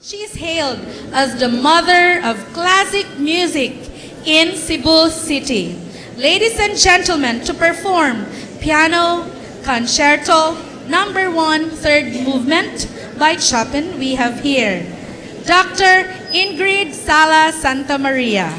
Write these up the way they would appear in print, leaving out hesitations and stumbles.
She is hailed as the mother of classic music in Cebu City. Ladies and gentlemen, to perform Piano Concerto Number 1, third movement by Chopin, we have here Dr. Ingrid Sala-Santamaria.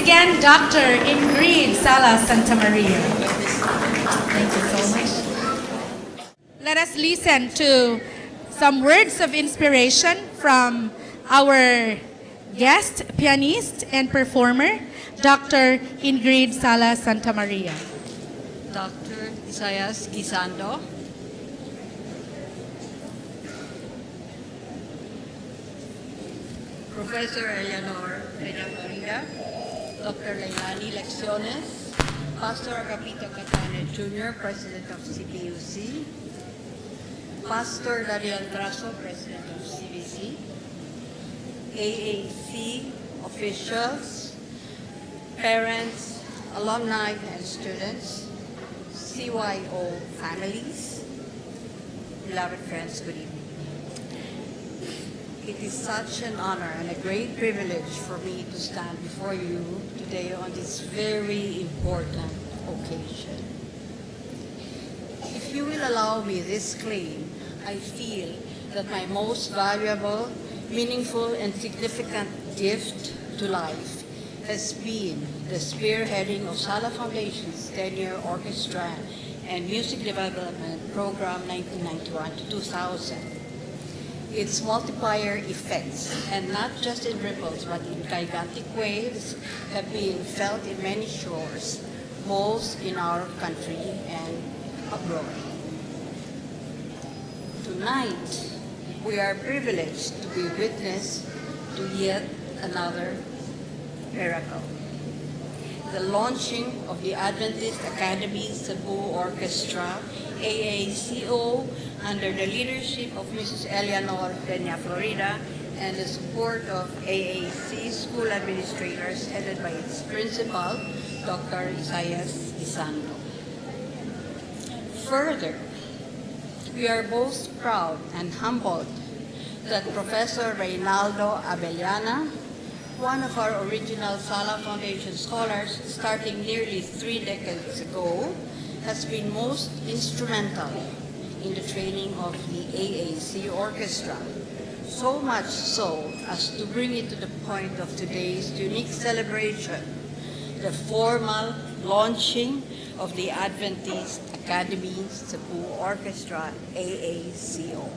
again, Dr. Ingrid Sala-Santamaria. Thank you so much. Let us listen to some words of inspiration from our guest, pianist, and performer, Dr. Ingrid Sala-Santamaria. Dr. Isaias Gisando, Professor Eleanor Reynaldo, Dr. Leilani Lecciones, Pastor Agapito Catane Jr., President of CPUC, Pastor Daniel Traso, President of CBC, AAC officials, parents, alumni and students, CYO families, beloved friends, good evening. It is such an honor and a great privilege for me to stand before you today on this very important occasion. If you will allow me this claim, I feel that my most valuable, meaningful, and significant gift to life has been the spearheading of Sala Foundation's 10-year Orchestra and Music Development Program 1991 to 2000. Its multiplier effects, and not just in ripples but in gigantic waves, have been felt in many shores, both in our country and abroad. Tonight, we are privileged to be witness to yet another miracle. The launching of the Adventist Academy Cebu Orchestra, AACO, under the leadership of Mrs. Eleanor Peña Florida and the support of AAC school administrators headed by its principal, Dr. Isaias Gisando. Further, we are both proud and humbled that Professor Reynaldo Abellana, one of our original Sala Foundation scholars starting nearly 3 decades ago, has been most instrumental in the training of the AAC Orchestra, so much so as to bring it to the point of today's unique celebration, the formal launching of the Adventist Academy Cebu Orchestra, AACO.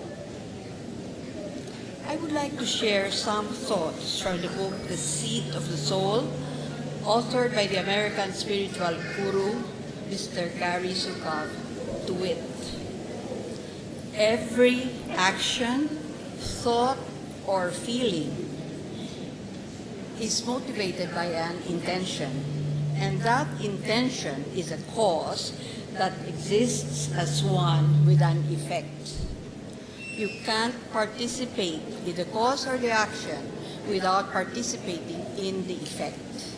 I would like to share some thoughts from the book The Seat of the Soul, authored by the American spiritual guru, Mr. Gary Zukav, to wit. Every action, thought, or feeling is motivated by an intention, and that intention is a cause that exists as one with an effect. You can't participate in the cause or the action without participating in the effect.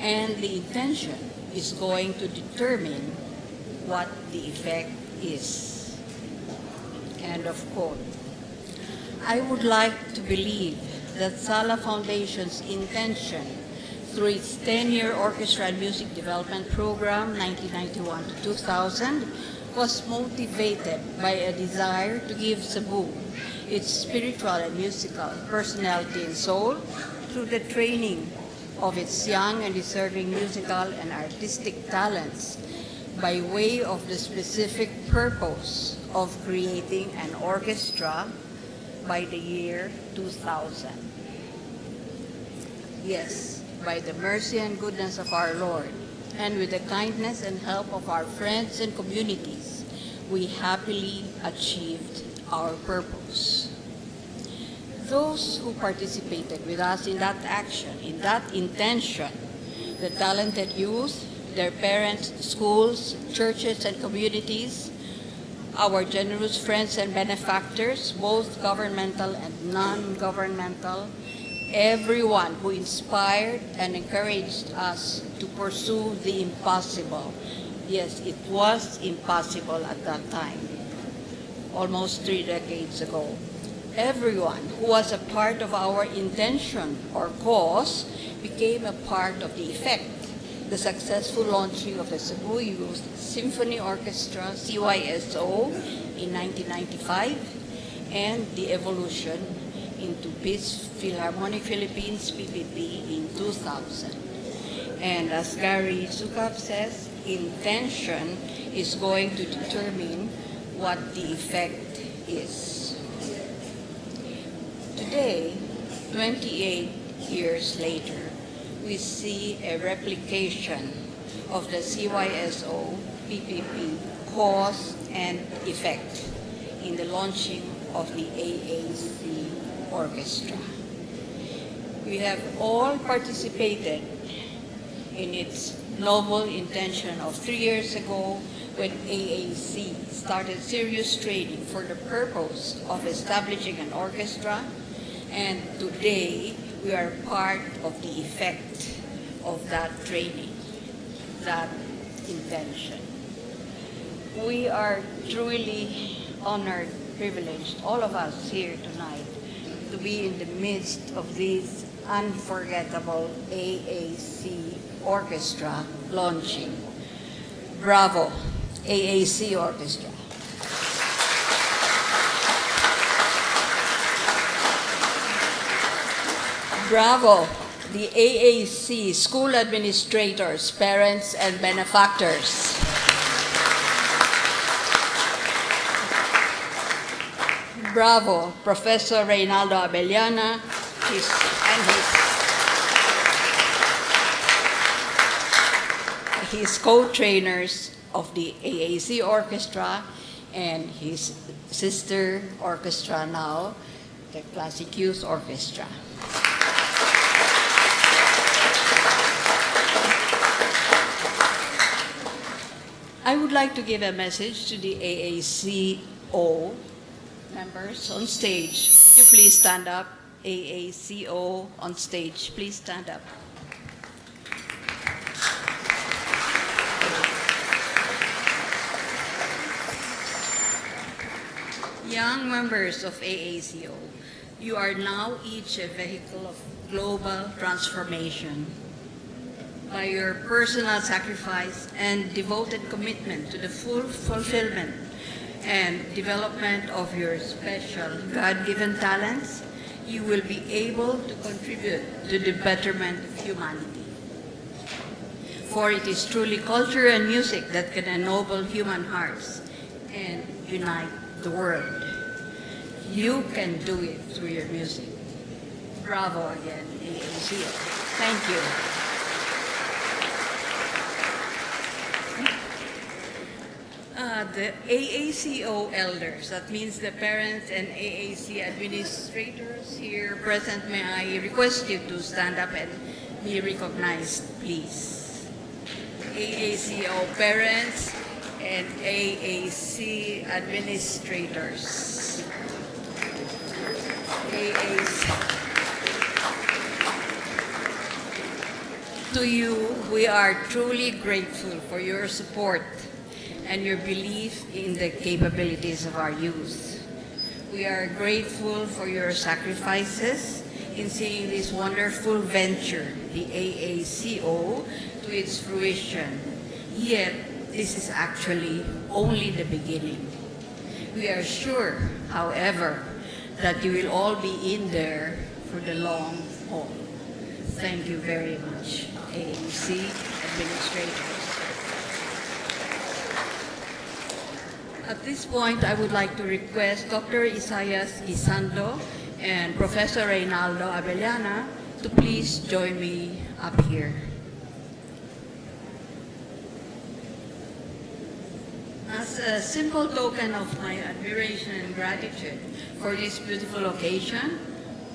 And the intention is going to determine what the effect is. End of quote. I would like to believe that Sala Foundation's intention through its 10-year Orchestra and Music Development Program, 1991 to 2000, was motivated by a desire to give Cebu its spiritual and musical personality and soul through the training of its young and deserving musical and artistic talents by way of the specific purpose of creating an orchestra by the year 2000. Yes, by the mercy and goodness of our Lord, and with the kindness and help of our friends and communities, we happily achieved our purpose. Those who participated with us in that action, in that intention, the talented youth, their parents, schools, churches, and communities, our generous friends and benefactors, both governmental and non-governmental, everyone who inspired and encouraged us to pursue the impossible. Yes, it was impossible at that time, almost 3 decades ago. Everyone who was a part of our intention or cause became a part of the effect. The successful launching of the Cebu Youth Symphony Orchestra, CYSO, in 1995, and the evolution into Peace Philharmonic Philippines, PPP, in 2000. And as Gary Sukap says, intention is going to determine what the effect is. Today, 28 years later, we see a replication of the CYSO PPP cause and effect in the launching of the AAC Orchestra. We have all participated in its noble intention of 3 years ago when AAC started serious training for the purpose of establishing an orchestra, and today we are part of the effect of that training, that intention. We are truly honored, privileged, all of us here tonight, to be in the midst of this unforgettable AAC Orchestra launching. Bravo, AAC Orchestra. Bravo, the AAC school administrators, parents, and benefactors. Bravo, Professor Reynaldo Abellana his co-trainers of the AAC Orchestra and his sister orchestra now, the Classic Youth Orchestra. I would like to give a message to the AACO members on stage. Would you please stand up? AACO on stage, please stand up. Young members of AACO, you are now each a vehicle of global transformation. By your personal sacrifice and devoted commitment to the full fulfillment and development of your special God-given talents, you will be able to contribute to the betterment of humanity. For it is truly culture and music that can ennoble human hearts and unite the world. You can do it through your music. Bravo again, AACO. Thank you. The AACO elders, that means the parents and AAC administrators here present, may I request you to stand up and be recognized, please. AACO parents and AAC administrators. AAC. To you, we are truly grateful for your support and your belief in the capabilities of our youth. We are grateful for your sacrifices in seeing this wonderful venture, the AACO, to its fruition. Yet, this is actually only the beginning. We are sure, however, that you will all be in there for the long haul. Thank you very much, AAC administrators. At this point, I would like to request Dr. Isaias Gisando and Professor Reynaldo Abellana to please join me up here. As a simple token of my admiration and gratitude for this beautiful occasion,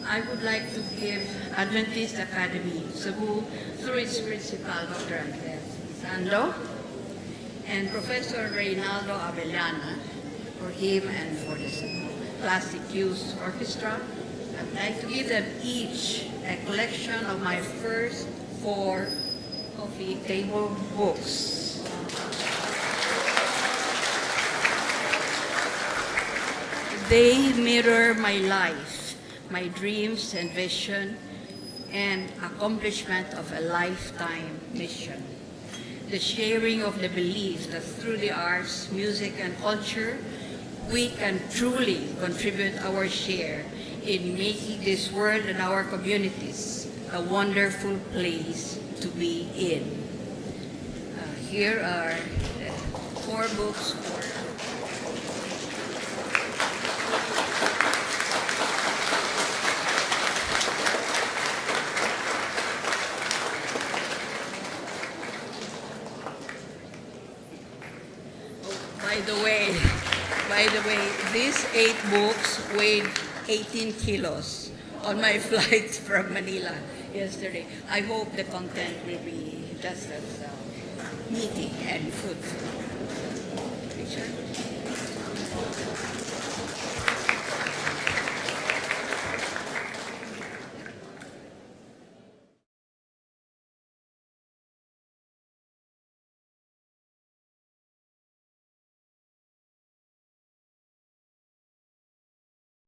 I would like to give Adventist Academy Cebu, through its principal, Dr. Anric Boholst, and Professor Reynaldo Abellana, for him and for the Cebu Classic Youth Orchestra. I'd like to give them each a collection of my first 4 coffee table books. They mirror my life, my dreams and vision, and accomplishment of a lifetime mission. The sharing of the belief that through the arts, music, and culture, we can truly contribute our share in making this world and our communities a wonderful place to be in. Here are 4 books for By the way, these 8 books weighed 18 kilos on my flight from Manila yesterday. I hope the content will be just as meaty and fruitful. Richard?